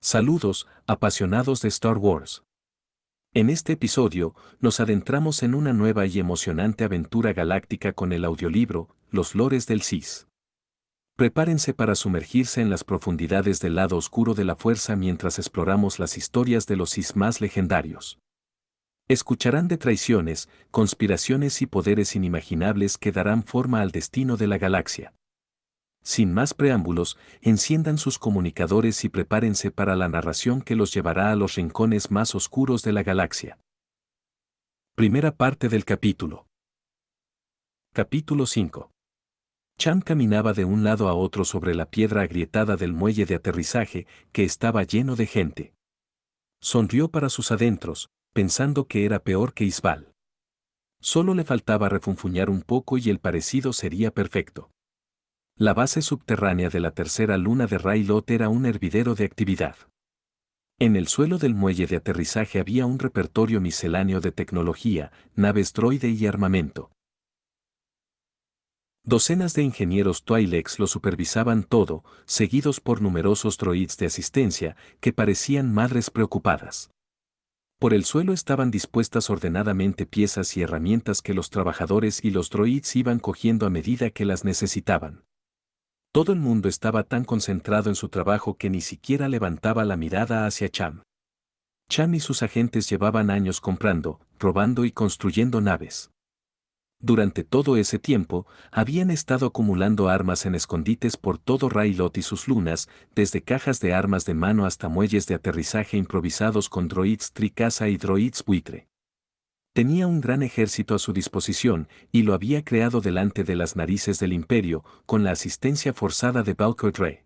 Saludos, apasionados de Star Wars. En este episodio, nos adentramos en una nueva y emocionante aventura galáctica con el audiolibro, Los Lores del Sith. Prepárense para sumergirse en las profundidades del lado oscuro de la fuerza mientras exploramos las historias de los Sith más legendarios. Escucharán de traiciones, conspiraciones y poderes inimaginables que darán forma al destino de la galaxia. Sin más preámbulos, enciendan sus comunicadores y prepárense para la narración que los llevará a los rincones más oscuros de la galaxia. Primera parte del capítulo. Capítulo 5. Cham caminaba de un lado a otro sobre la piedra agrietada del muelle de aterrizaje, que estaba lleno de gente. Sonrió para sus adentros, pensando que era peor que Isbal. Solo le faltaba refunfuñar un poco y el parecido sería perfecto. La base subterránea de la tercera luna de Railot era un hervidero de actividad. En el suelo del muelle de aterrizaje había un repertorio misceláneo de tecnología, naves droide y armamento. Docenas de ingenieros Twi'leks lo supervisaban todo, seguidos por numerosos droids de asistencia, que parecían madres preocupadas. Por el suelo estaban dispuestas ordenadamente piezas y herramientas que los trabajadores y los droids iban cogiendo a medida que las necesitaban. Todo el mundo estaba tan concentrado en su trabajo que ni siquiera levantaba la mirada hacia Cham. Cham y sus agentes llevaban años comprando, robando y construyendo naves. Durante todo ese tiempo, habían estado acumulando armas en escondites por todo Railot y sus lunas, desde cajas de armas de mano hasta muelles de aterrizaje improvisados con droids tricaza y droids buitre. Tenía un gran ejército a su disposición, y lo había creado delante de las narices del Imperio, con la asistencia forzada de Valkyr Rey.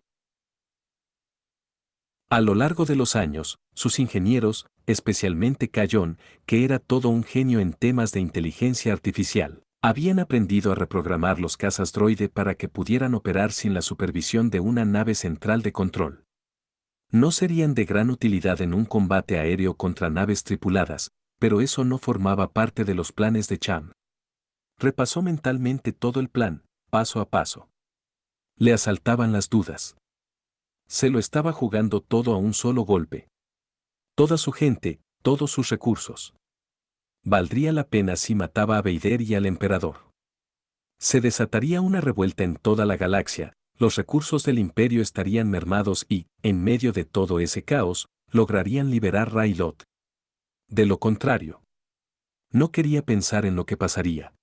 A lo largo de los años, sus ingenieros, especialmente Kayon, que era todo un genio en temas de inteligencia artificial, habían aprendido a reprogramar los cazas droide para que pudieran operar sin la supervisión de una nave central de control. No serían de gran utilidad en un combate aéreo contra naves tripuladas, pero eso no formaba parte de los planes de Cham. Repasó mentalmente todo el plan, paso a paso. Le asaltaban las dudas. Se lo estaba jugando todo a un solo golpe. Toda su gente, todos sus recursos. Valdría la pena si mataba a Vader y al emperador. Se desataría una revuelta en toda la galaxia, los recursos del Imperio estarían mermados y, en medio de todo ese caos, lograrían liberar Railot. De lo contrario, no quería pensar en lo que pasaría.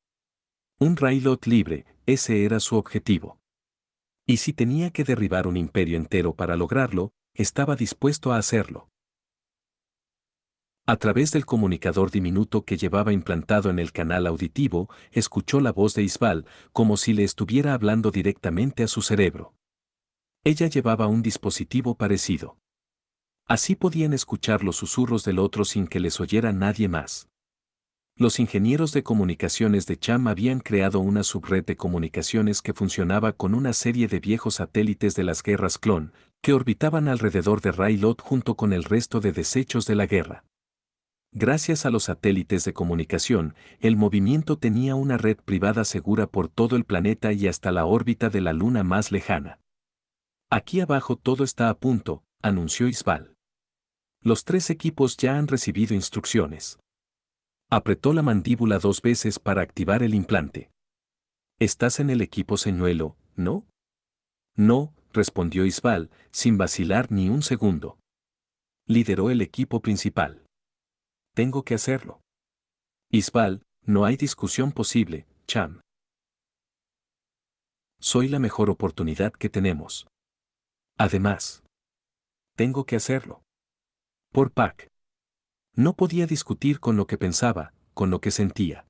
Un Railot libre, ese era su objetivo. Y si tenía que derribar un imperio entero para lograrlo, estaba dispuesto a hacerlo. A través del comunicador diminuto que llevaba implantado en el canal auditivo, escuchó la voz de Isbal, como si le estuviera hablando directamente a su cerebro. Ella llevaba un dispositivo parecido. Así podían escuchar los susurros del otro sin que les oyera nadie más. Los ingenieros de comunicaciones de Cham habían creado una subred de comunicaciones que funcionaba con una serie de viejos satélites de las guerras clon, que orbitaban alrededor de Railot junto con el resto de desechos de la guerra. Gracias a los satélites de comunicación, el movimiento tenía una red privada segura por todo el planeta y hasta la órbita de la luna más lejana. Aquí abajo todo está a punto, anunció Isbal. Los 3 equipos ya han recibido instrucciones. Apretó la mandíbula 2 veces para activar el implante. Estás en el equipo señuelo, ¿no? No, respondió Isbal, sin vacilar ni un segundo. Lideró el equipo principal. Tengo que hacerlo. Isbal, no hay discusión posible, Cham. Soy la mejor oportunidad que tenemos. Además, tengo que hacerlo. Por Pac. No podía discutir con lo que pensaba, con lo que sentía.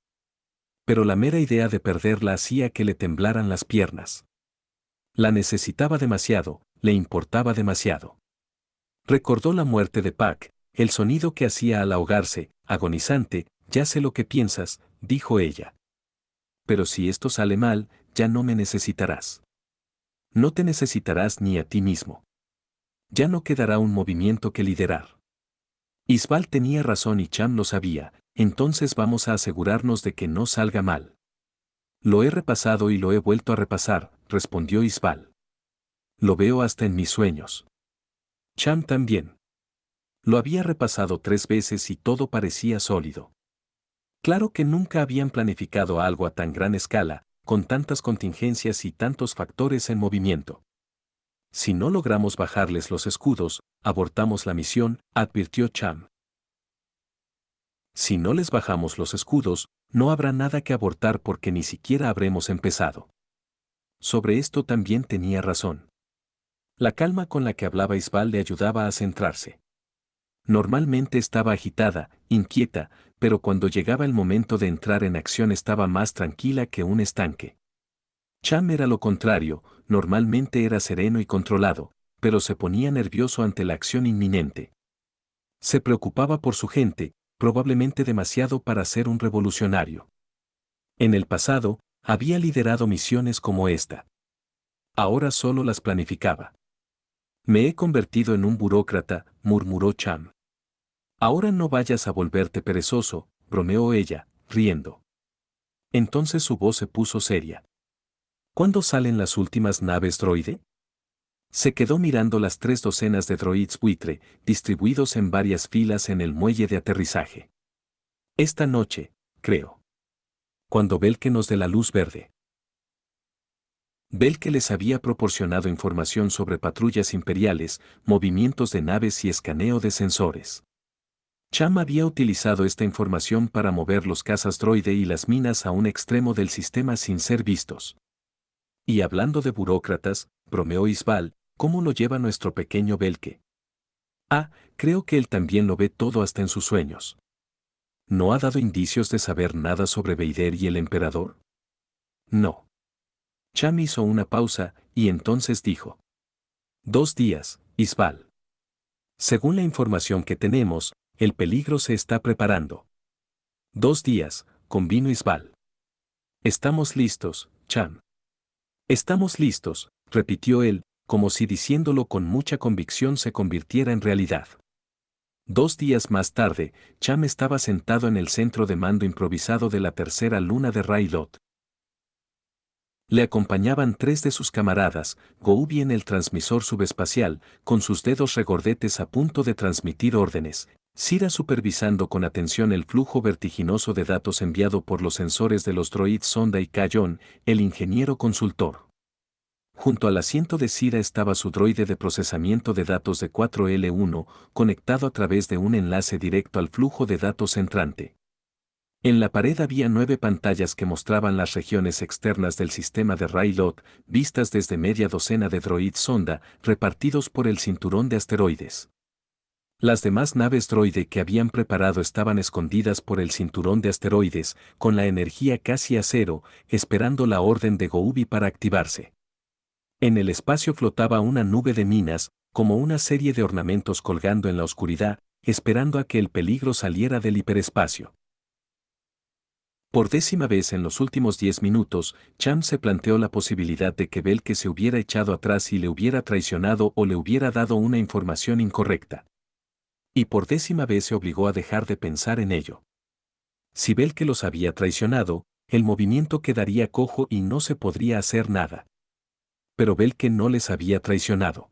Pero la mera idea de perderla hacía que le temblaran las piernas. La necesitaba demasiado, le importaba demasiado. Recordó la muerte de Pac, el sonido que hacía al ahogarse, agonizante. Ya sé lo que piensas, dijo ella. Pero si esto sale mal, ya no me necesitarás. No te necesitarás ni a ti mismo. Ya no quedará un movimiento que liderar. Isbal tenía razón y Cham lo sabía, entonces vamos a asegurarnos de que no salga mal. Lo he repasado y lo he vuelto a repasar, respondió Isbal. Lo veo hasta en mis sueños. Cham también. Lo había repasado 3 veces y todo parecía sólido. Claro que nunca habían planificado algo a tan gran escala, con tantas contingencias y tantos factores en movimiento. Si no logramos bajarles los escudos, abortamos la misión, advirtió Cham. Si no les bajamos los escudos, no habrá nada que abortar porque ni siquiera habremos empezado. Sobre esto también tenía razón. La calma con la que hablaba Isbal le ayudaba a centrarse. Normalmente estaba agitada, inquieta, pero cuando llegaba el momento de entrar en acción estaba más tranquila que un estanque. Cham era lo contrario, normalmente era sereno y controlado, pero se ponía nervioso ante la acción inminente. Se preocupaba por su gente, probablemente demasiado para ser un revolucionario. En el pasado, había liderado misiones como esta. Ahora solo las planificaba. Me he convertido en un burócrata, murmuró Cham. Ahora no vayas a volverte perezoso, bromeó ella, riendo. Entonces su voz se puso seria. ¿Cuándo salen las últimas naves droide? Se quedó mirando las 3 docenas de droids buitre, distribuidos en varias filas en el muelle de aterrizaje. Esta noche, creo. Cuando Belke nos dé la luz verde. Belke les había proporcionado información sobre patrullas imperiales, movimientos de naves y escaneo de sensores. Cham había utilizado esta información para mover los cazas droide y las minas a un extremo del sistema sin ser vistos. Y hablando de burócratas, bromeó Isbal, ¿cómo lo lleva nuestro pequeño Belke? Ah, creo que él también lo ve todo hasta en sus sueños. ¿No ha dado indicios de saber nada sobre Vader y el emperador? No. Cham hizo una pausa, y entonces dijo. 2 días, Isbal. Según la información que tenemos, el peligro se está preparando. 2 días, convino Isbal. Estamos listos, Cham. Estamos listos, repitió él, como si diciéndolo con mucha convicción se convirtiera en realidad. 2 días más tarde, Cham estaba sentado en el centro de mando improvisado de la tercera luna de Railot. Le acompañaban 3 de sus camaradas, Goubi en el transmisor subespacial, con sus dedos regordetes a punto de transmitir órdenes, Sira supervisando con atención el flujo vertiginoso de datos enviado por los sensores de los droids Sonda y Cayon, el ingeniero consultor. Junto al asiento de Sira estaba su droide de procesamiento de datos de 4L1, conectado a través de un enlace directo al flujo de datos entrante. En la pared había 9 pantallas que mostraban las regiones externas del sistema de Railot, vistas desde media docena de droids sonda, repartidos por el cinturón de asteroides. Las demás naves droide que habían preparado estaban escondidas por el cinturón de asteroides, con la energía casi a cero, esperando la orden de Goubi para activarse. En el espacio flotaba una nube de minas, como una serie de ornamentos colgando en la oscuridad, esperando a que el peligro saliera del hiperespacio. Por 10ª vez en los últimos 10 minutos, Cham se planteó la posibilidad de que Belke se hubiera echado atrás y le hubiera traicionado o le hubiera dado una información incorrecta. Y por 10ª vez se obligó a dejar de pensar en ello. Si Belke los había traicionado, el movimiento quedaría cojo y no se podría hacer nada. Pero Belke no les había traicionado.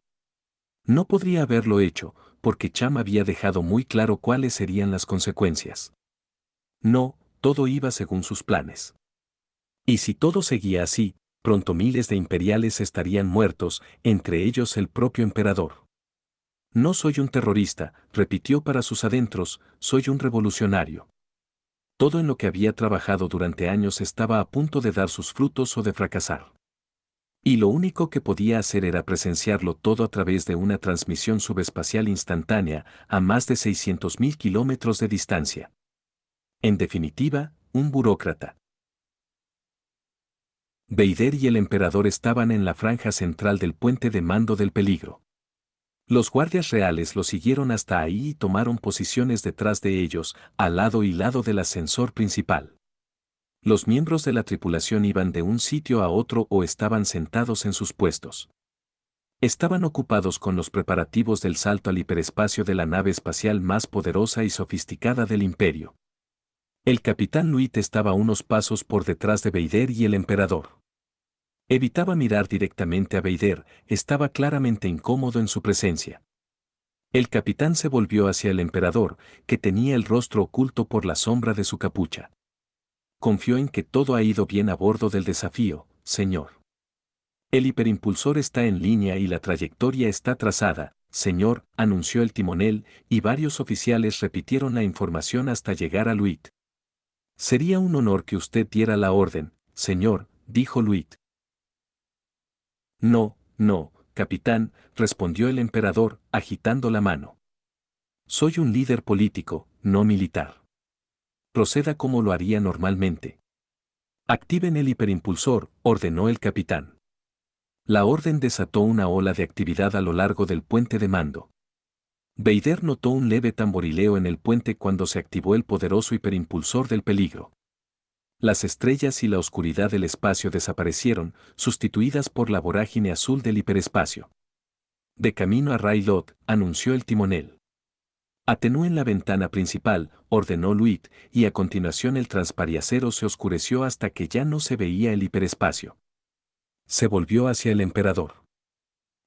No podría haberlo hecho, porque Cham había dejado muy claro cuáles serían las consecuencias. No, todo iba según sus planes. Y si todo seguía así, pronto miles de imperiales estarían muertos, entre ellos el propio emperador. No soy un terrorista, repitió para sus adentros, soy un revolucionario. Todo en lo que había trabajado durante años estaba a punto de dar sus frutos o de fracasar. Y lo único que podía hacer era presenciarlo todo a través de una transmisión subespacial instantánea, a más de 600.000 kilómetros de distancia. En definitiva, un burócrata. Vader y el emperador estaban en la franja central del puente de mando del peligro. Los guardias reales lo siguieron hasta ahí y tomaron posiciones detrás de ellos, al lado y lado del ascensor principal. Los miembros de la tripulación iban de un sitio a otro o estaban sentados en sus puestos. Estaban ocupados con los preparativos del salto al hiperespacio de la nave espacial más poderosa y sofisticada del imperio. El capitán Luit estaba unos pasos por detrás de Vader y el emperador. Evitaba mirar directamente a Vader, estaba claramente incómodo en su presencia. El capitán se volvió hacia el emperador, que tenía el rostro oculto por la sombra de su capucha. Confío en que todo ha ido bien a bordo del desafío, señor. El hiperimpulsor está en línea y la trayectoria está trazada, señor, anunció el timonel, y varios oficiales repitieron la información hasta llegar a Luit. Sería un honor que usted diera la orden, señor, dijo Luit. No, no, capitán, respondió el emperador, agitando la mano. Soy un líder político, no militar. Proceda como lo haría normalmente. Activen el hiperimpulsor, ordenó el capitán. La orden desató una ola de actividad a lo largo del puente de mando. Vader notó un leve tamborileo en el puente cuando se activó el poderoso hiperimpulsor del peligro. Las estrellas y la oscuridad del espacio desaparecieron, sustituidas por la vorágine azul del hiperespacio. De camino a Railot, anunció el timonel. Atenúen la ventana principal, ordenó Luit, y a continuación el transpariacero se oscureció hasta que ya no se veía el hiperespacio. Se volvió hacia el emperador.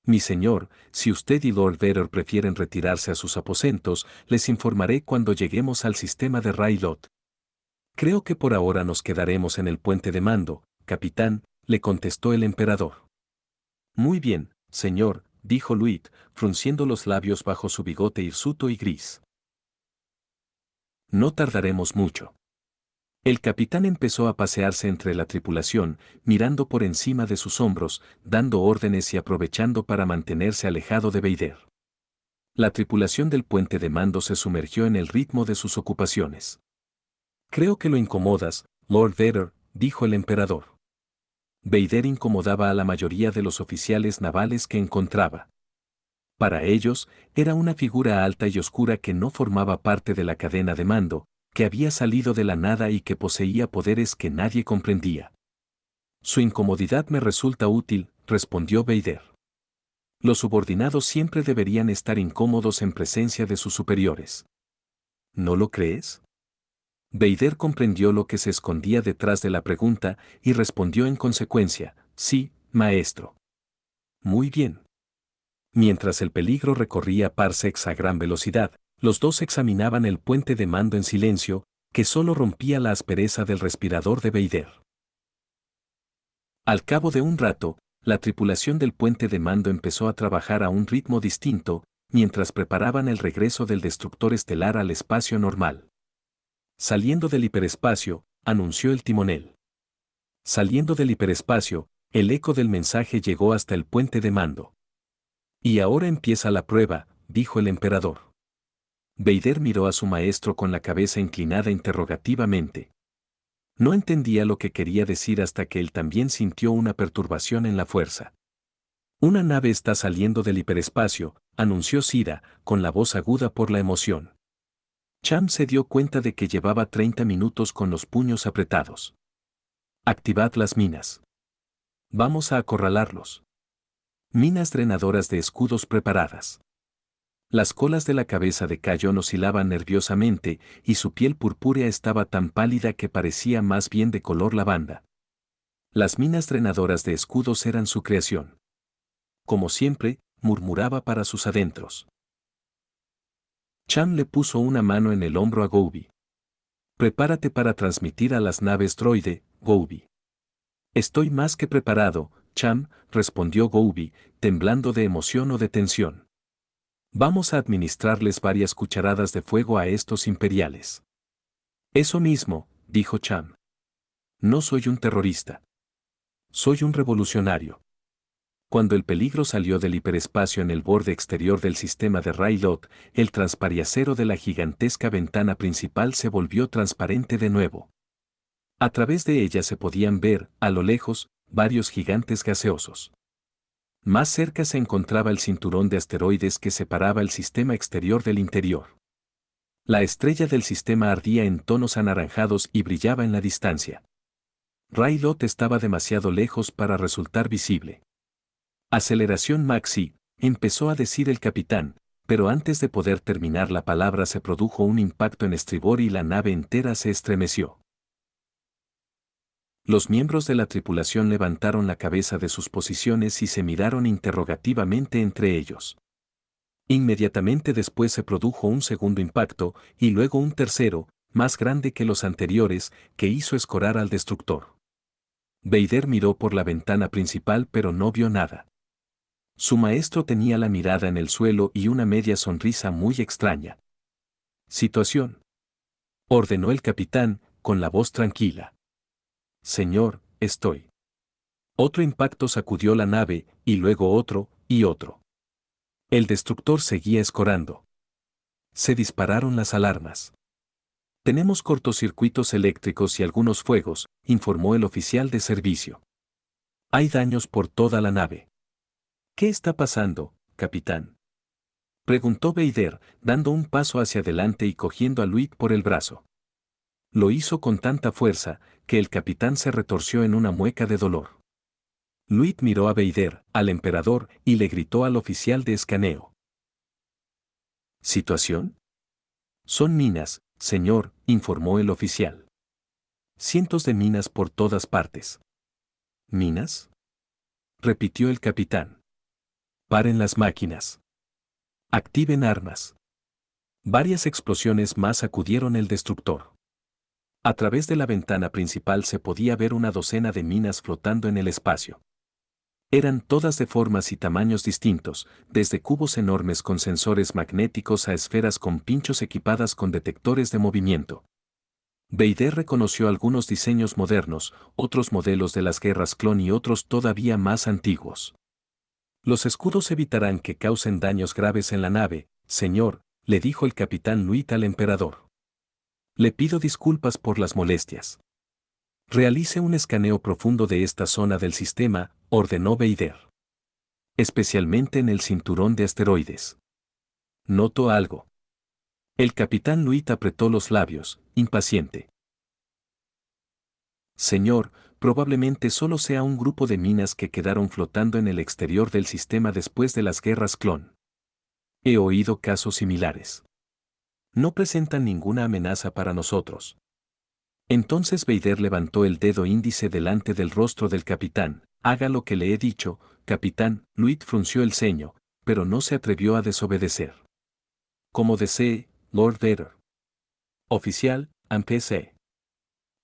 Mi señor, si usted y Lord Vader prefieren retirarse a sus aposentos, les informaré cuando lleguemos al sistema de Railot. Creo que por ahora nos quedaremos en el puente de mando, capitán, le contestó el emperador. Muy bien, señor, dijo Luit, frunciendo los labios bajo su bigote hirsuto y gris. No tardaremos mucho. El capitán empezó a pasearse entre la tripulación, mirando por encima de sus hombros, dando órdenes y aprovechando para mantenerse alejado de Vader. La tripulación del puente de mando se sumergió en el ritmo de sus ocupaciones. Creo que lo incomodas, Lord Vader, dijo el emperador. Vader incomodaba a la mayoría de los oficiales navales que encontraba. Para ellos, era una figura alta y oscura que no formaba parte de la cadena de mando, que había salido de la nada y que poseía poderes que nadie comprendía. Su incomodidad me resulta útil, respondió Vader. Los subordinados siempre deberían estar incómodos en presencia de sus superiores. ¿No lo crees? Vader comprendió lo que se escondía detrás de la pregunta y respondió en consecuencia, sí, maestro. Muy bien. Mientras el peligro recorría parsecs a gran velocidad, los dos examinaban el puente de mando en silencio, que solo rompía la aspereza del respirador de Vader. Al cabo de un rato, la tripulación del puente de mando empezó a trabajar a un ritmo distinto, mientras preparaban el regreso del destructor estelar al espacio normal. Saliendo del hiperespacio, anunció el timonel. Saliendo del hiperespacio, el eco del mensaje llegó hasta el puente de mando. Y ahora empieza la prueba, dijo el emperador. Vader miró a su maestro con la cabeza inclinada interrogativamente. No entendía lo que quería decir hasta que él también sintió una perturbación en la fuerza. Una nave está saliendo del hiperespacio, anunció Sira, con la voz aguda por la emoción. Cham se dio cuenta de que llevaba 30 minutos con los puños apretados. Activad las minas. Vamos a acorralarlos. Minas drenadoras de escudos preparadas. Las colas de la cabeza de Cayón oscilaban nerviosamente y su piel purpúrea estaba tan pálida que parecía más bien de color lavanda. Las minas drenadoras de escudos eran su creación. Como siempre, murmuraba para sus adentros. Cham le puso una mano en el hombro a Gobi. Prepárate para transmitir a las naves droide, Gobi. Estoy más que preparado, Cham, respondió Gobi, temblando de emoción o de tensión. Vamos a administrarles varias cucharadas de fuego a estos imperiales. Eso mismo, dijo Cham. No soy un terrorista. Soy un revolucionario. Cuando el peligro salió del hiperespacio en el borde exterior del sistema de Railot, el transpariacero de la gigantesca ventana principal se volvió transparente de nuevo. A través de ella se podían ver, a lo lejos, varios gigantes gaseosos. Más cerca se encontraba el cinturón de asteroides que separaba el sistema exterior del interior. La estrella del sistema ardía en tonos anaranjados y brillaba en la distancia. Railot estaba demasiado lejos para resultar visible. Aceleración Maxi, empezó a decir el capitán, pero antes de poder terminar la palabra se produjo un impacto en estribor y la nave entera se estremeció. Los miembros de la tripulación levantaron la cabeza de sus posiciones y se miraron interrogativamente entre ellos. Inmediatamente después se produjo un segundo impacto, y luego un tercero, más grande que los anteriores, que hizo escorar al destructor. Vader miró por la ventana principal pero no vio nada. Su maestro tenía la mirada en el suelo y una media sonrisa muy extraña. Situación. Ordenó el capitán, con la voz tranquila. Señor, estoy. Otro impacto sacudió la nave, y luego otro, y otro. El destructor seguía escorando. Se dispararon las alarmas. Tenemos cortocircuitos eléctricos y algunos fuegos, informó el oficial de servicio. Hay daños por toda la nave. ¿Qué está pasando, capitán? Preguntó Vader, dando un paso hacia adelante y cogiendo a Luke por el brazo. Lo hizo con tanta fuerza, que el capitán se retorció en una mueca de dolor. Luke miró a Vader, al emperador, y le gritó al oficial de escaneo. ¿Situación? Son minas, señor, informó el oficial. Cientos de minas por todas partes. ¿Minas? Repitió el capitán. Paren las máquinas. Activen armas. Varias explosiones más sacudieron el destructor. A través de la ventana principal se podía ver una docena de minas flotando en el espacio. Eran todas de formas y tamaños distintos, desde cubos enormes con sensores magnéticos a esferas con pinchos equipadas con detectores de movimiento. Vader reconoció algunos diseños modernos, otros modelos de las guerras clon y otros todavía más antiguos. Los escudos evitarán que causen daños graves en la nave, señor, le dijo el capitán Luit al emperador. Le pido disculpas por las molestias. Realice un escaneo profundo de esta zona del sistema, ordenó Vader. Especialmente en el cinturón de asteroides. Noto algo. El capitán Luit apretó los labios, impaciente. Señor, probablemente solo sea un grupo de minas que quedaron flotando en el exterior del sistema después de las guerras clon. He oído casos similares. No presentan ninguna amenaza para nosotros. Entonces Vader levantó el dedo índice delante del rostro del capitán. Haga lo que le he dicho, capitán. Luit frunció el ceño, pero no se atrevió a desobedecer. Como desee, Lord Vader. Oficial, empecé.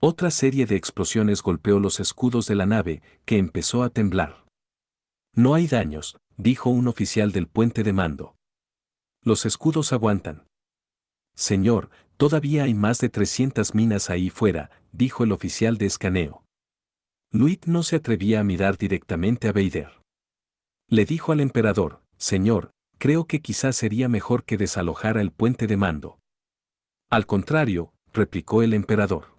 Otra serie de explosiones golpeó los escudos de la nave, que empezó a temblar. No hay daños, dijo un oficial del puente de mando. Los escudos aguantan. Señor, todavía hay más de 300 minas ahí fuera, dijo el oficial de escaneo. Luit no se atrevía a mirar directamente a Vader. Le dijo al emperador, señor, creo que quizás sería mejor que desalojara el puente de mando. Al contrario, replicó el emperador.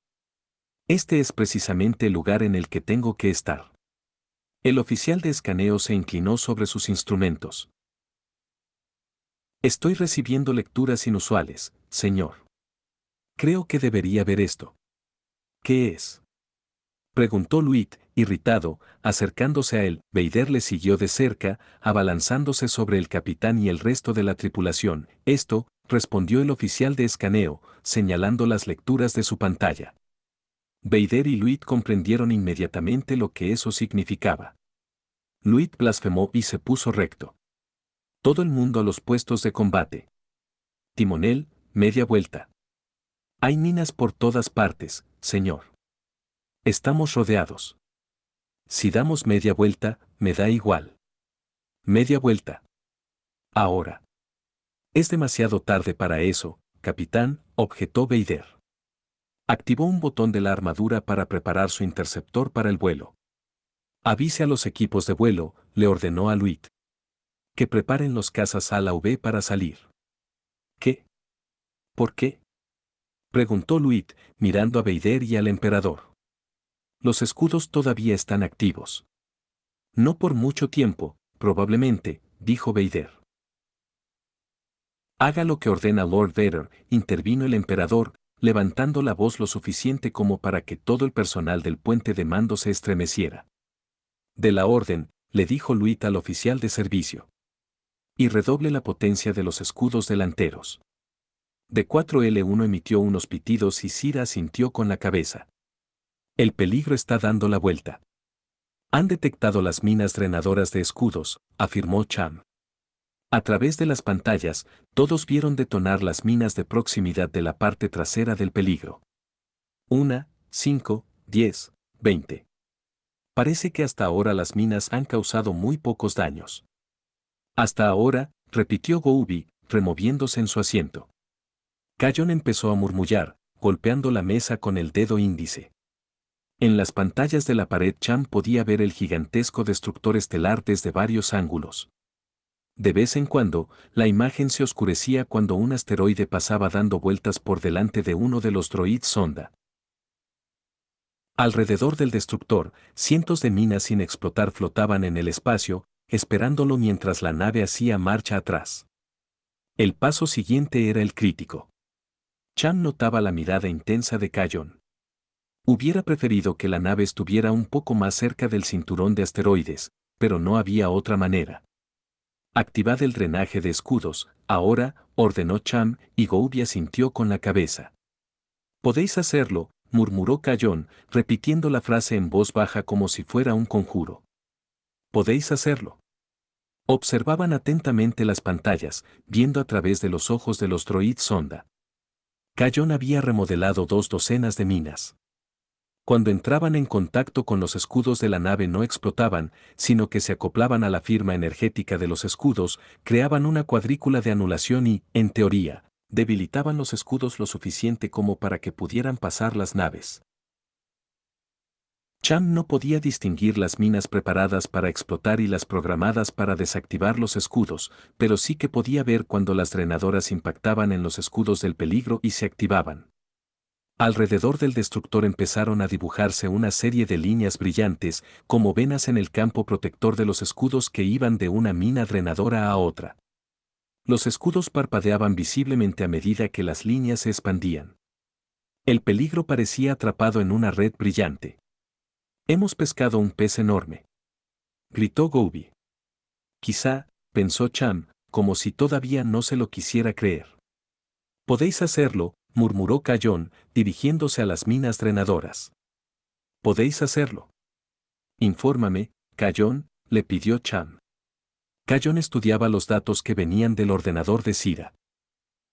Este es precisamente el lugar en el que tengo que estar. El oficial de escaneo se inclinó sobre sus instrumentos. Estoy recibiendo lecturas inusuales, señor. Creo que debería ver esto. ¿Qué es? Preguntó Luit, irritado, acercándose a él. Vader le siguió de cerca, abalanzándose sobre el capitán y el resto de la tripulación. Esto, respondió el oficial de escaneo, señalando las lecturas de su pantalla. Vader y Luit comprendieron inmediatamente lo que eso significaba. Luit blasfemó y se puso recto. Todo el mundo a los puestos de combate. Timonel, media vuelta. Hay minas por todas partes, señor. Estamos rodeados. Si damos media vuelta, me da igual. Media vuelta. Ahora. Es demasiado tarde para eso, capitán, objetó Vader. Activó un botón de la armadura para preparar su interceptor para el vuelo. Avise a los equipos de vuelo, le ordenó a Luit. Que preparen los cazas ala V para salir. ¿Qué? ¿Por qué? Preguntó Luit, mirando a Vader y al emperador. Los escudos todavía están activos. No por mucho tiempo, probablemente, dijo Vader. Haga lo que ordena Lord Vader, intervino el emperador, levantando la voz lo suficiente como para que todo el personal del puente de mando se estremeciera. De la orden, le dijo Luit al oficial de servicio. Y redoble la potencia de los escudos delanteros. D4L1 emitió unos pitidos y Cira asintió con la cabeza. El peligro está dando la vuelta. Han detectado las minas drenadoras de escudos, afirmó Cham. A través de las pantallas, todos vieron detonar las minas de proximidad de la parte trasera del peligro. 1, 5, 10, 20. Parece que hasta ahora las minas han causado muy pocos daños. Hasta ahora, repitió Goubi, removiéndose en su asiento. Cayon empezó a murmullar, golpeando la mesa con el dedo índice. En las pantallas de la pared Cham podía ver el gigantesco destructor estelar desde varios ángulos. De vez en cuando, la imagen se oscurecía cuando un asteroide pasaba dando vueltas por delante de uno de los droids sonda. Alrededor del destructor, cientos de minas sin explotar flotaban en el espacio, esperándolo mientras la nave hacía marcha atrás. El paso siguiente era el crítico. Cham notaba la mirada intensa de Cayon. Hubiera preferido que la nave estuviera un poco más cerca del cinturón de asteroides, pero no había otra manera. Activad el drenaje de escudos, ahora, ordenó Cham, y Goubi asintió con la cabeza. Podéis hacerlo, murmuró Cayon, repitiendo la frase en voz baja como si fuera un conjuro. Podéis hacerlo. Observaban atentamente las pantallas, viendo a través de los ojos de los droids sonda. Cayon había remodelado 2 docenas de minas. Cuando entraban en contacto con los escudos de la nave no explotaban, sino que se acoplaban a la firma energética de los escudos, creaban una cuadrícula de anulación y, en teoría, debilitaban los escudos lo suficiente como para que pudieran pasar las naves. Cham no podía distinguir las minas preparadas para explotar y las programadas para desactivar los escudos, pero sí que podía ver cuando las drenadoras impactaban en los escudos del peligro y se activaban. Alrededor del destructor empezaron a dibujarse una serie de líneas brillantes, como venas en el campo protector de los escudos que iban de una mina drenadora a otra. Los escudos parpadeaban visiblemente a medida que las líneas se expandían. El peligro parecía atrapado en una red brillante. Hemos pescado un pez enorme, gritó Goubi. Quizá, pensó Cham, como si todavía no se lo quisiera creer. Podéis hacerlo, murmuró Cayon, dirigiéndose a las minas drenadoras. Podéis hacerlo. Infórmame, Cayon, le pidió Cham. Cayon estudiaba los datos que venían del ordenador de Sira.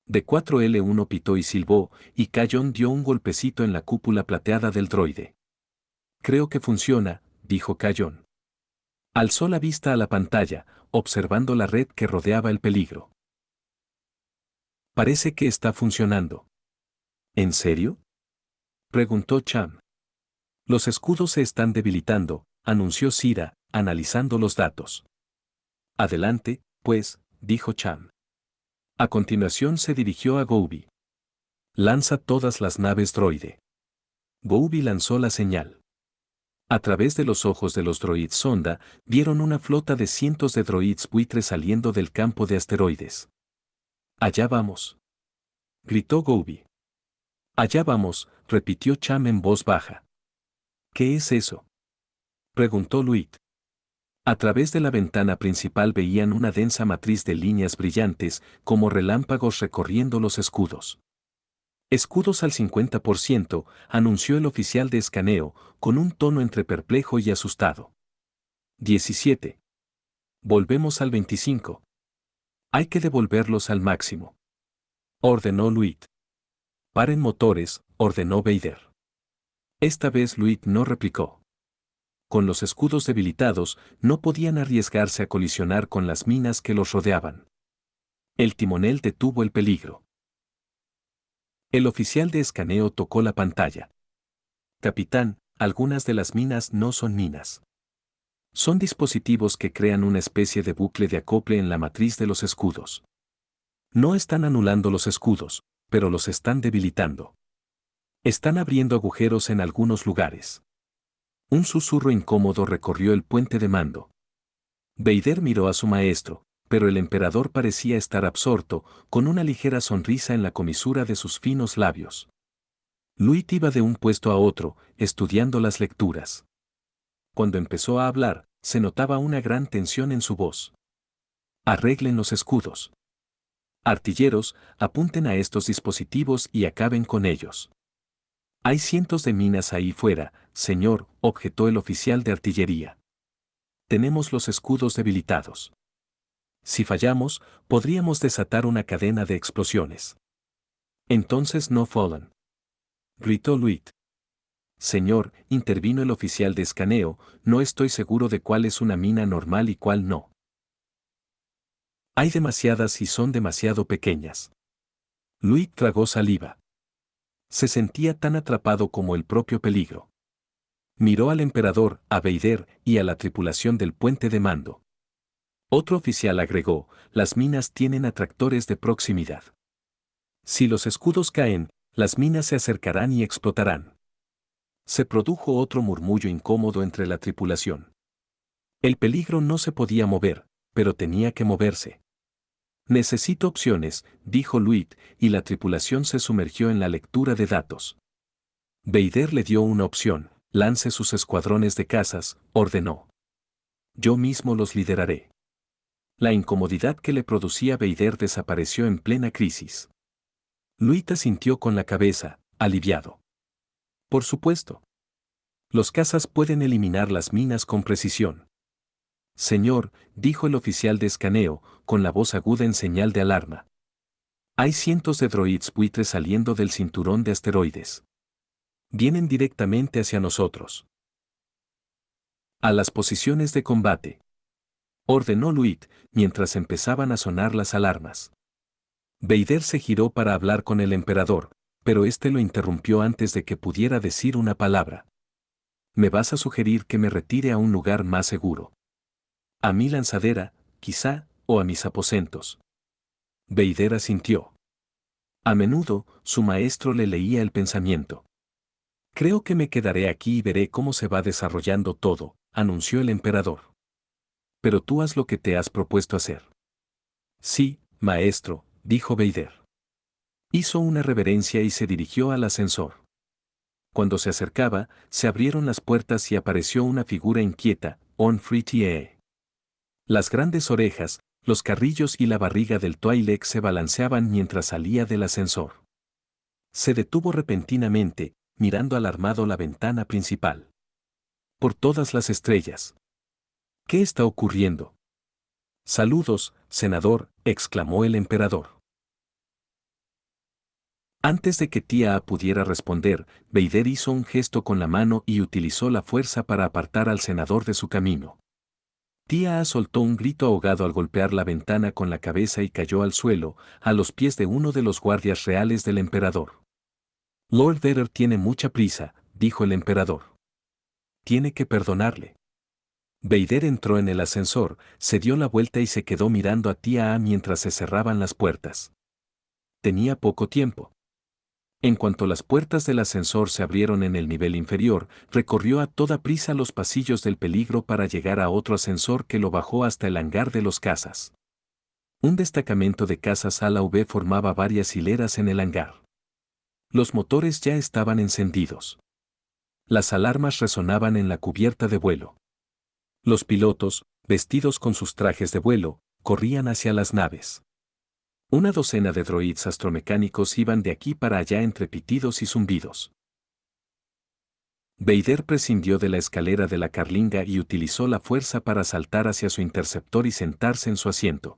D4L1 pitó y silbó, y Cayon dio un golpecito en la cúpula plateada del droide. Creo que funciona, dijo Cayon. Alzó la vista a la pantalla, observando la red que rodeaba el peligro. Parece que está funcionando. ¿En serio?, preguntó Cham. Los escudos se están debilitando, anunció Sira, analizando los datos. Adelante, pues, dijo Cham. A continuación se dirigió a Goubi. Lanza todas las naves droide. Goubi lanzó la señal. A través de los ojos de los droids sonda, vieron una flota de cientos de droids buitres saliendo del campo de asteroides. Allá vamos, gritó Goubi. Allá vamos, repitió Cham en voz baja. ¿Qué es eso?, preguntó Luit. A través de la ventana principal veían una densa matriz de líneas brillantes, como relámpagos recorriendo los escudos. Escudos al 50%, anunció el oficial de escaneo, con un tono entre perplejo y asustado. 17. Volvemos al 25. Hay que devolverlos al máximo, ordenó Luit. Paren motores, ordenó Vader. Esta vez Luit no replicó. Con los escudos debilitados, no podían arriesgarse a colisionar con las minas que los rodeaban. El timonel detuvo el peligro. El oficial de escaneo tocó la pantalla. Capitán, algunas de las minas no son minas. Son dispositivos que crean una especie de bucle de acople en la matriz de los escudos. No están anulando los escudos, pero los están debilitando. Están abriendo agujeros en algunos lugares. Un susurro incómodo recorrió el puente de mando. Vader miró a su maestro, pero el emperador parecía estar absorto, con una ligera sonrisa en la comisura de sus finos labios. Luit iba de un puesto a otro, estudiando las lecturas. Cuando empezó a hablar, se notaba una gran tensión en su voz. Arreglen los escudos. Artilleros, apunten a estos dispositivos y acaben con ellos. Hay cientos de minas ahí fuera, señor, objetó el oficial de artillería. Tenemos los escudos debilitados. Si fallamos, podríamos desatar una cadena de explosiones. Entonces no Fallen, gritó Luit. Señor, intervino el oficial de escaneo, no estoy seguro de cuál es una mina normal y cuál no. Hay demasiadas y son demasiado pequeñas. Luit tragó saliva. Se sentía tan atrapado como el propio peligro. Miró al emperador, a Vader y a la tripulación del puente de mando. Otro oficial agregó, las minas tienen atractores de proximidad. Si los escudos caen, las minas se acercarán y explotarán. Se produjo otro murmullo incómodo entre la tripulación. El peligro no se podía mover, pero tenía que moverse. Necesito opciones, dijo Luit, y la tripulación se sumergió en la lectura de datos. Vader le dio una opción, lance sus escuadrones de cazas, ordenó. Yo mismo los lideraré. La incomodidad que le producía Vader desapareció en plena crisis. Luit asintió con la cabeza, aliviado. Por supuesto. Los cazas pueden eliminar las minas con precisión. Señor, dijo el oficial de escaneo, con la voz aguda en señal de alarma. Hay cientos de droids buitres saliendo del cinturón de asteroides. Vienen directamente hacia nosotros. A las posiciones de combate. Ordenó Luit, mientras empezaban a sonar las alarmas. Vader se giró para hablar con el emperador, pero este lo interrumpió antes de que pudiera decir una palabra. ¿Me vas a sugerir que me retire a un lugar más seguro? A mi lanzadera, quizá, o a mis aposentos. Vader asintió. A menudo, su maestro le leía el pensamiento. Creo que me quedaré aquí y veré cómo se va desarrollando todo, anunció el emperador. Pero tú haz lo que te has propuesto hacer. Sí, maestro, dijo Vader. Hizo una reverencia y se dirigió al ascensor. Cuando se acercaba, se abrieron las puertas y apareció una figura inquieta, On Free. Las grandes orejas, los carrillos y la barriga del Twi'lek se balanceaban mientras salía del ascensor. Se detuvo repentinamente, mirando alarmado la ventana principal. Por todas las estrellas. ¿Qué está ocurriendo? Saludos, senador, exclamó el emperador. Antes de que Tía pudiera responder, Vader hizo un gesto con la mano y utilizó la fuerza para apartar al senador de su camino. Tía soltó un grito ahogado al golpear la ventana con la cabeza y cayó al suelo, a los pies de uno de los guardias reales del emperador. Lord Vader tiene mucha prisa, dijo el emperador. Tiene que perdonarle. Vader entró en el ascensor, se dio la vuelta y se quedó mirando a Tía mientras se cerraban las puertas. Tenía poco tiempo. En cuanto las puertas del ascensor se abrieron en el nivel inferior, recorrió a toda prisa los pasillos del peligro para llegar a otro ascensor que lo bajó hasta el hangar de los cazas. Un destacamento de cazas ala V formaba varias hileras en el hangar. Los motores ya estaban encendidos. Las alarmas resonaban en la cubierta de vuelo. Los pilotos, vestidos con sus trajes de vuelo, corrían hacia las naves. Una docena de droids astromecánicos iban de aquí para allá entre pitidos y zumbidos. Vader prescindió de la escalera de la carlinga y utilizó la fuerza para saltar hacia su interceptor y sentarse en su asiento.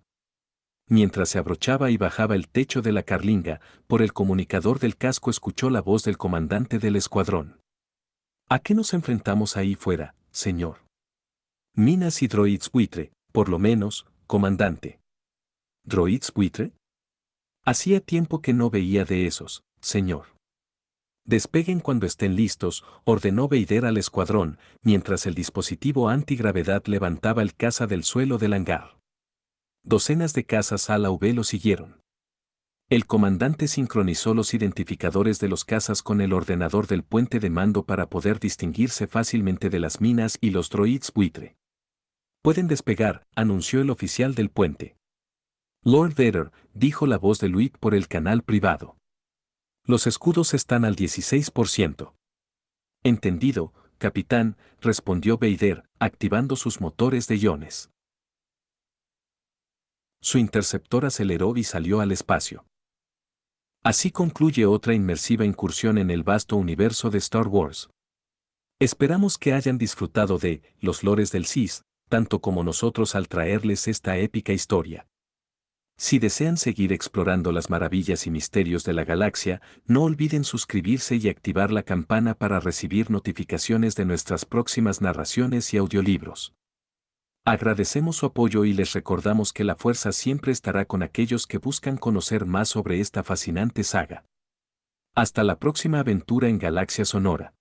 Mientras se abrochaba y bajaba el techo de la carlinga, por el comunicador del casco escuchó la voz del comandante del escuadrón. ¿A qué nos enfrentamos ahí fuera, señor? Minas y droids buitre, por lo menos, comandante. ¿Droids buitre? Hacía tiempo que no veía de esos, señor. Despeguen cuando estén listos, ordenó Vader al escuadrón, mientras el dispositivo antigravedad levantaba el caza del suelo del hangar. Docenas de cazas ala V lo siguieron. El comandante sincronizó los identificadores de los cazas con el ordenador del puente de mando para poder distinguirse fácilmente de las minas y los droids buitre. Pueden despegar, anunció el oficial del puente. Lord Vader, dijo la voz de Luit por el canal privado. Los escudos están al 16%. Entendido, capitán, respondió Vader, activando sus motores de iones. Su interceptor aceleró y salió al espacio. Así concluye otra inmersiva incursión en el vasto universo de Star Wars. Esperamos que hayan disfrutado de Los Lores del Sith, tanto como nosotros al traerles esta épica historia. Si desean seguir explorando las maravillas y misterios de la galaxia, no olviden suscribirse y activar la campana para recibir notificaciones de nuestras próximas narraciones y audiolibros. Agradecemos su apoyo y les recordamos que la fuerza siempre estará con aquellos que buscan conocer más sobre esta fascinante saga. Hasta la próxima aventura en Galaxia Sonora.